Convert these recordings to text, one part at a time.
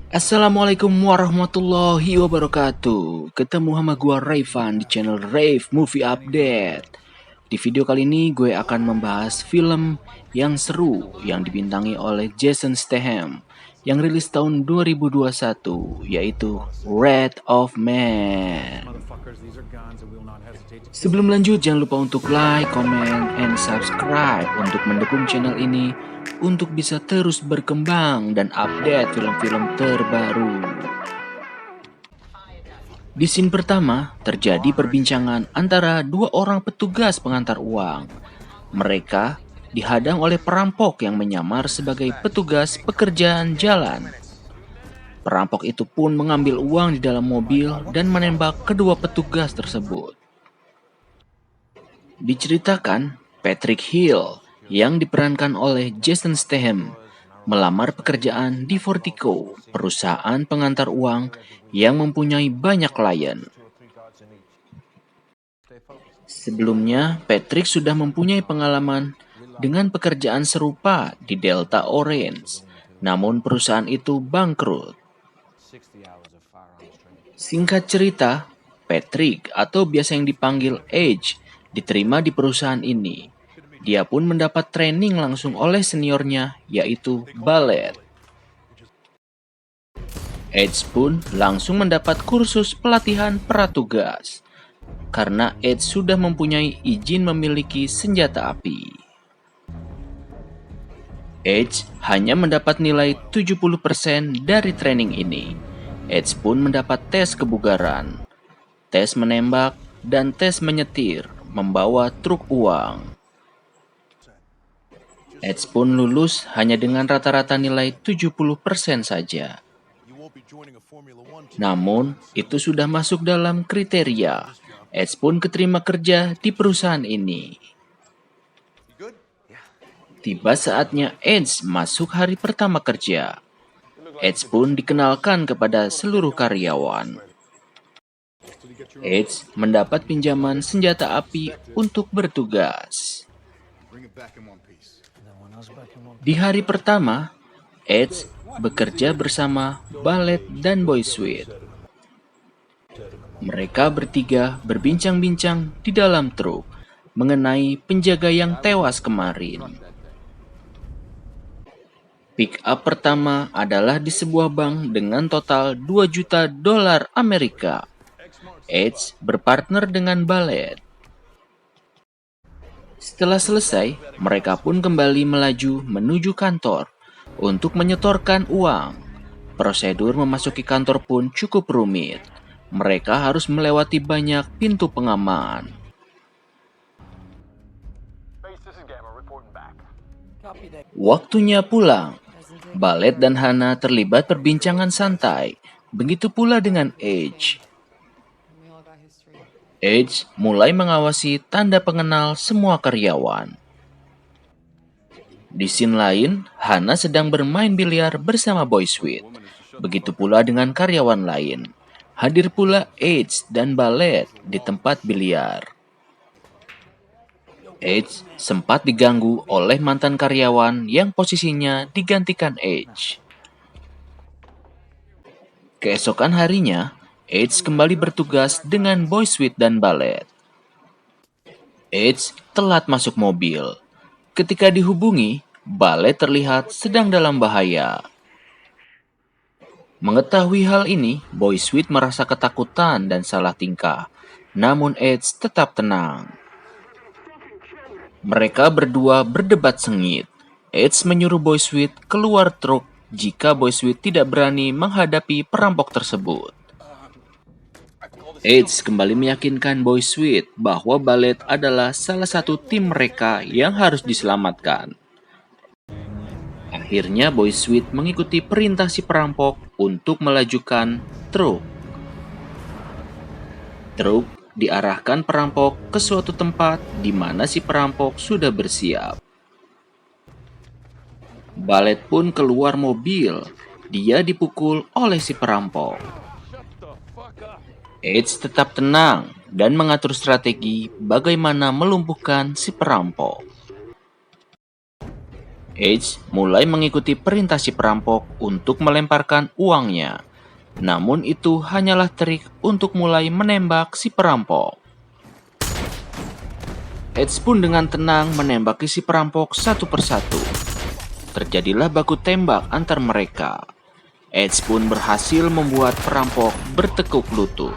Assalamualaikum warahmatullahi wabarakatuh. Ketemu sama gua Rayvan di channel Rave Movie Update. Di video kali ini gue akan membahas film yang seru yang dibintangi oleh Jason Statham yang rilis tahun 2021, yaitu Wrath of Man. Sebelum lanjut, jangan lupa untuk like, comment, and subscribe untuk mendukung channel ini untuk bisa terus berkembang dan update film-film terbaru. Di scene pertama, terjadi perbincangan antara dua orang petugas pengantar uang. Mereka dihadang oleh perampok yang menyamar sebagai petugas pekerjaan jalan. Perampok itu pun mengambil uang di dalam mobil dan menembak kedua petugas tersebut. Diceritakan, Patrick Hill yang diperankan oleh Jason Statham melamar pekerjaan di Vertigo, perusahaan pengantar uang yang mempunyai banyak klien. Sebelumnya, Patrick sudah mempunyai pengalaman dengan pekerjaan serupa di Delta Orange, namun perusahaan itu bangkrut. Singkat cerita, Patrick atau biasa yang dipanggil Edge diterima di perusahaan ini. Dia pun mendapat training langsung oleh seniornya, yaitu Ballet. Edge pun langsung mendapat kursus pelatihan pratugas, karena Edge sudah mempunyai izin memiliki senjata api. Edge hanya mendapat nilai 70% dari training ini. Edge pun mendapat tes kebugaran, tes menembak, dan tes menyetir membawa truk uang. Edge pun lulus hanya dengan rata-rata nilai 70% saja. Namun, itu sudah masuk dalam kriteria. Edge pun keterima kerja di perusahaan ini. Tiba saatnya Edge masuk hari pertama kerja. Edge pun dikenalkan kepada seluruh karyawan. Edge mendapat pinjaman senjata api untuk bertugas. Di hari pertama, Edge bekerja bersama Ballet dan Boy Sweet. Mereka bertiga berbincang-bincang di dalam truk mengenai penjaga yang tewas kemarin. Pick up pertama adalah di sebuah bank dengan total 2 juta dolar Amerika. Edge berpartner dengan Ballet. Setelah selesai, mereka pun kembali melaju menuju kantor untuk menyetorkan uang. Prosedur memasuki kantor pun cukup rumit. Mereka harus melewati banyak pintu pengaman. Waktunya pulang. Ballet dan Hana terlibat perbincangan santai. Begitu pula dengan Edge. Edge mulai mengawasi tanda pengenal semua karyawan. Di scene lain, Hana sedang bermain biliar bersama Boy Sweet. Begitu pula dengan karyawan lain. Hadir pula Edge dan Ballet di tempat biliar. Edge sempat diganggu oleh mantan karyawan yang posisinya digantikan Edge. Keesokan harinya, Edge kembali bertugas dengan Boy Sweet dan Ballet. Edge telat masuk mobil. Ketika dihubungi, Ballet terlihat sedang dalam bahaya. Mengetahui hal ini, Boy Sweet merasa ketakutan dan salah tingkah. Namun Edge tetap tenang. Mereka berdua berdebat sengit. Edge menyuruh Boy Sweet keluar truk jika Boy Sweet tidak berani menghadapi perampok tersebut. Edge kembali meyakinkan Boy Sweet bahwa Ballet adalah salah satu tim mereka yang harus diselamatkan. Akhirnya Boy Sweet mengikuti perintah si perampok untuk melajukan truk. Truk diarahkan perampok ke suatu tempat di mana si perampok sudah bersiap. Ballet pun keluar mobil. Dia dipukul oleh si perampok. Edge tetap tenang dan mengatur strategi bagaimana melumpuhkan si perampok. Edge mulai mengikuti perintah si perampok untuk melemparkan uangnya. Namun itu hanyalah trik untuk mulai menembak si perampok. Edge pun dengan tenang menembaki si perampok satu persatu. Terjadilah baku tembak antar mereka. Edge pun berhasil membuat perampok bertekuk lutut.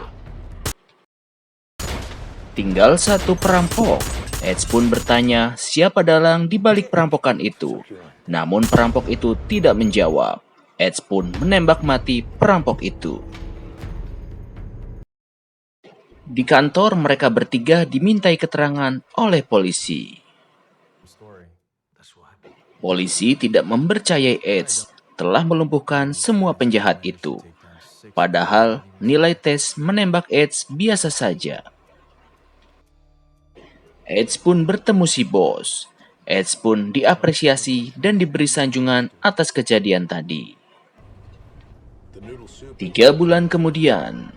Tinggal satu perampok. Edge pun bertanya siapa dalang di balik perampokan itu. Namun perampok itu tidak menjawab. Edge pun menembak mati perampok itu. Di kantor mereka bertiga dimintai keterangan oleh polisi. Polisi tidak mempercayai Edge telah melumpuhkan semua penjahat itu. Padahal nilai tes menembak Edge biasa saja. Edge pun bertemu si bos. Edge pun diapresiasi dan diberi sanjungan atas kejadian tadi. 3 bulan kemudian,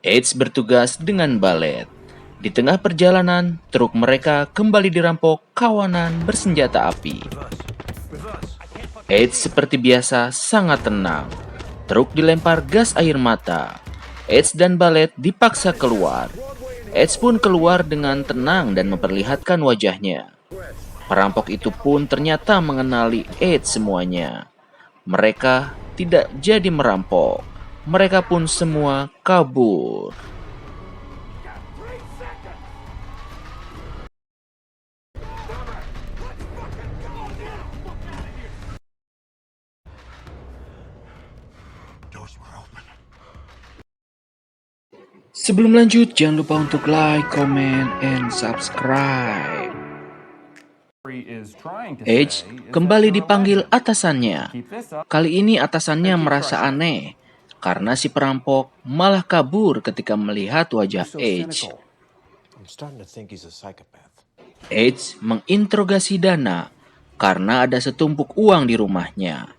Edge bertugas dengan Ballet. Di tengah perjalanan, truk mereka kembali dirampok kawanan bersenjata api. Edge seperti biasa sangat tenang. Truk dilempar gas air mata. Edge dan Ballet dipaksa keluar. Edge pun keluar dengan tenang dan memperlihatkan wajahnya. Perampok itu pun ternyata mengenali Edge semuanya. Mereka tidak jadi merampok. Mereka pun semua kabur. Sebelum lanjut, jangan lupa untuk like, comment, and subscribe. Edge kembali dipanggil atasannya. Kali ini atasannya merasa aneh karena si perampok malah kabur ketika melihat wajah Edge. Edge menginterogasi Dana karena ada setumpuk uang di rumahnya.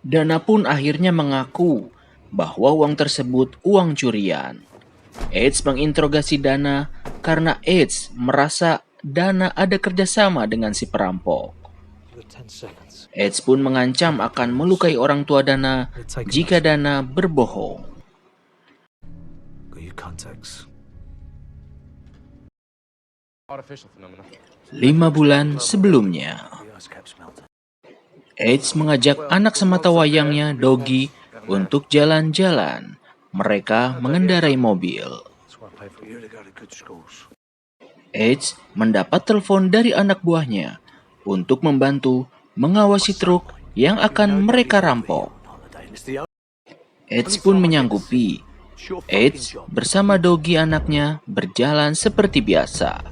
Dana pun akhirnya mengaku bahwa uang tersebut uang curian. Edge menginterogasi Dana karena Edge merasa Dana ada kerjasama dengan si perampok. Edge pun mengancam akan melukai orang tua Dana jika Dana berbohong. 5 bulan sebelumnya, Edge mengajak anak sematawayangnya, Doggy, untuk jalan-jalan. Mereka mengendarai mobil. Edge mendapat telepon dari anak buahnya untuk membantu mengawasi truk yang akan mereka rampok. Edge pun menyanggupi. Edge bersama Doggy anaknya berjalan seperti biasa.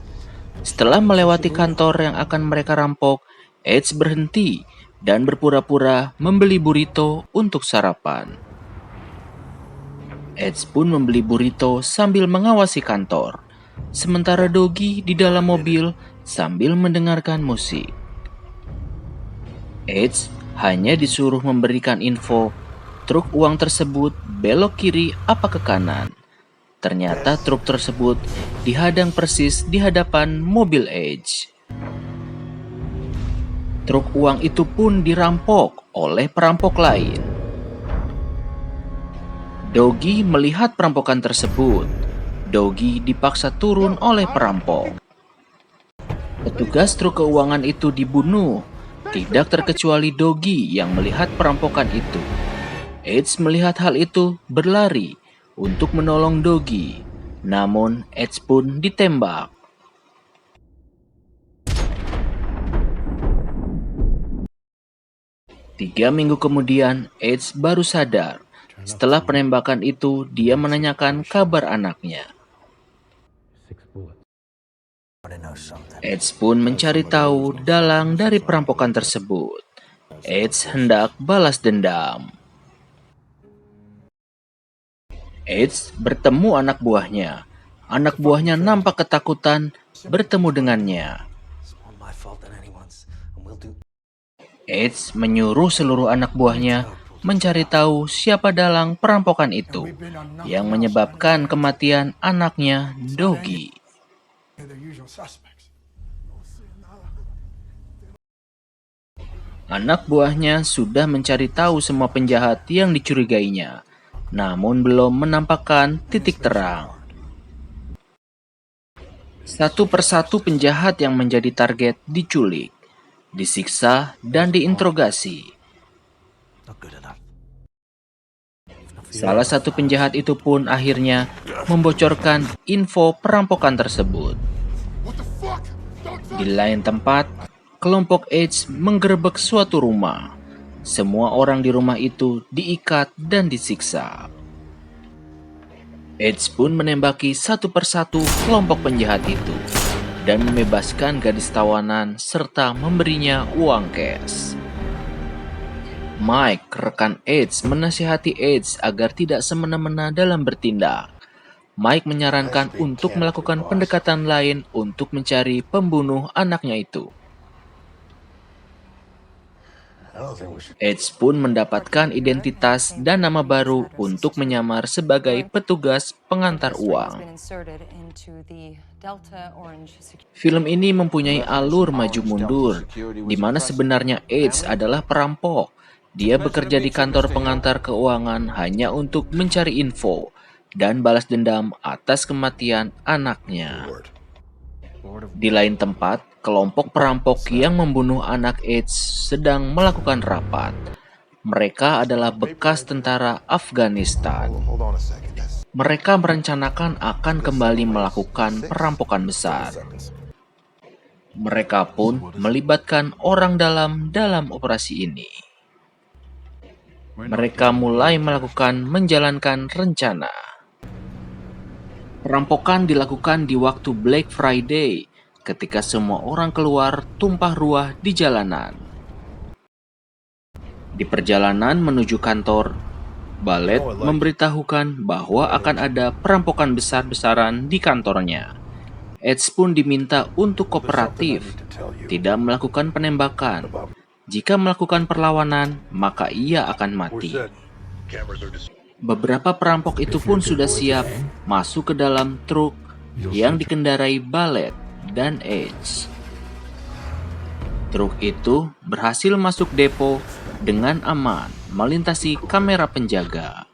Setelah melewati kantor yang akan mereka rampok, Edge berhenti dan berpura-pura membeli burrito untuk sarapan. Edge pun membeli burrito sambil mengawasi kantor. Sementara Doggy di dalam mobil sambil mendengarkan musik. Edge hanya disuruh memberikan info truk uang tersebut belok kiri apa ke kanan. Ternyata truk tersebut dihadang persis di hadapan mobil Edge. Truk uang itu pun dirampok oleh perampok lain. Doggy melihat perampokan tersebut. Doggy dipaksa turun oleh perampok. Petugas truk keuangan itu dibunuh. Tidak terkecuali Doggy yang melihat perampokan itu. Edge melihat hal itu berlari untuk menolong Doggy. Namun Edge pun ditembak. 3 minggu kemudian, Edge baru sadar. Setelah penembakan itu, dia menanyakan kabar anaknya. Edge pun mencari tahu dalang dari perampokan tersebut. Edge hendak balas dendam. Edge bertemu anak buahnya. Anak buahnya nampak ketakutan bertemu dengannya. Edge menyuruh seluruh anak buahnya mencari tahu siapa dalang perampokan itu yang menyebabkan kematian anaknya, Doggy. Anak buahnya sudah mencari tahu semua penjahat yang dicurigainya, namun belum menampakkan titik terang. Satu persatu penjahat yang menjadi target diculik, disiksa, dan diinterogasi. Salah satu penjahat itu pun akhirnya membocorkan info perampokan tersebut. Di lain tempat, kelompok H menggerebek suatu rumah. Semua orang di rumah itu diikat dan disiksa. H pun menembaki satu persatu kelompok penjahat itu dan membebaskan gadis tawanan serta memberinya uang cash. Mike, rekan H, menasihati H agar tidak semena-mena dalam bertindak. Mike menyarankan untuk melakukan pendekatan lain untuk mencari pembunuh anaknya itu. H pun mendapatkan identitas dan nama baru untuk menyamar sebagai petugas pengantar uang. Film ini mempunyai alur maju mundur, di mana sebenarnya H adalah perampok. Dia bekerja di kantor pengantar keuangan hanya untuk mencari info dan balas dendam atas kematian anaknya. Di lain tempat, kelompok perampok yang membunuh anak H sedang melakukan rapat. Mereka adalah bekas tentara Afghanistan. Mereka merencanakan akan kembali melakukan perampokan besar. Mereka pun melibatkan orang dalam operasi ini. Mereka mulai menjalankan rencana. Perampokan dilakukan di waktu Black Friday, ketika semua orang keluar tumpah ruah di jalanan. Di perjalanan menuju kantor, Ballet memberitahukan bahwa akan ada perampokan besar-besaran di kantornya. Edge pun diminta untuk kooperatif, tidak melakukan penembakan. Jika melakukan perlawanan, maka ia akan mati. Beberapa perampok itu pun sudah siap masuk ke dalam truk yang dikendarai Ballet dan Edge. Truk itu berhasil masuk depo dengan aman, melintasi kamera penjaga.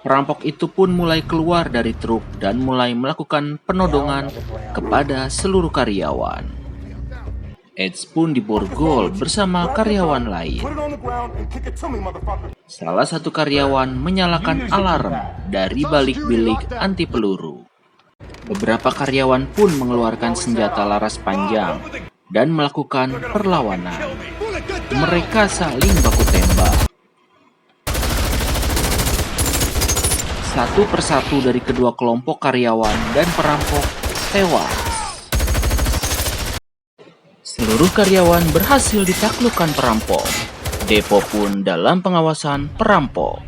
Perampok itu pun mulai keluar dari truk dan mulai melakukan penodongan kepada seluruh karyawan. Edge pun diborgol bersama karyawan lain. Salah satu karyawan menyalakan alarm dari balik bilik anti peluru. Beberapa karyawan pun mengeluarkan senjata laras panjang dan melakukan perlawanan. Mereka saling baku tembak. Satu persatu dari kedua kelompok karyawan dan perampok tewas. Seluruh karyawan berhasil ditaklukkan perampok. Depo pun dalam pengawasan perampok.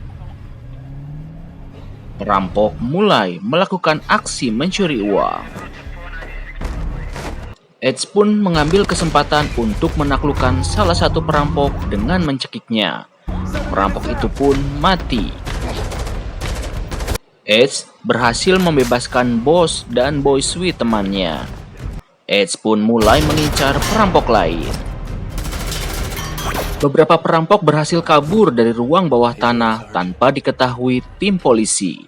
Perampok mulai melakukan aksi mencuri uang. Edge pun mengambil kesempatan untuk menaklukkan salah satu perampok dengan mencekiknya. Perampok itu pun mati. Edge berhasil membebaskan bos dan boy sweet temannya. Edge pun mulai mengincar perampok lain. Beberapa perampok berhasil kabur dari ruang bawah tanah tanpa diketahui tim polisi.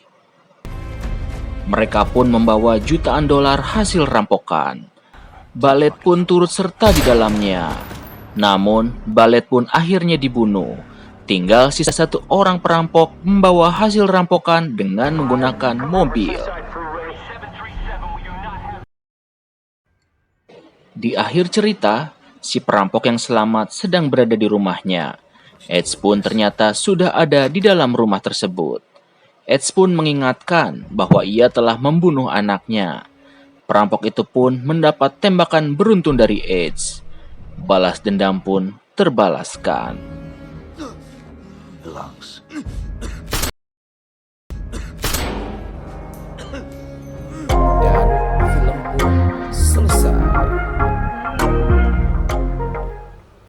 Mereka pun membawa jutaan dolar hasil rampokan. Ballet pun turut serta di dalamnya. Namun, Ballet pun akhirnya dibunuh. Tinggal sisa satu orang perampok membawa hasil rampokan dengan menggunakan mobil. Di akhir cerita, si perampok yang selamat sedang berada di rumahnya. Edge pun ternyata sudah ada di dalam rumah tersebut. Edge pun mengingatkan bahwa ia telah membunuh anaknya. Perampok itu pun mendapat tembakan beruntun dari Edge. Balas dendam pun terbalaskan.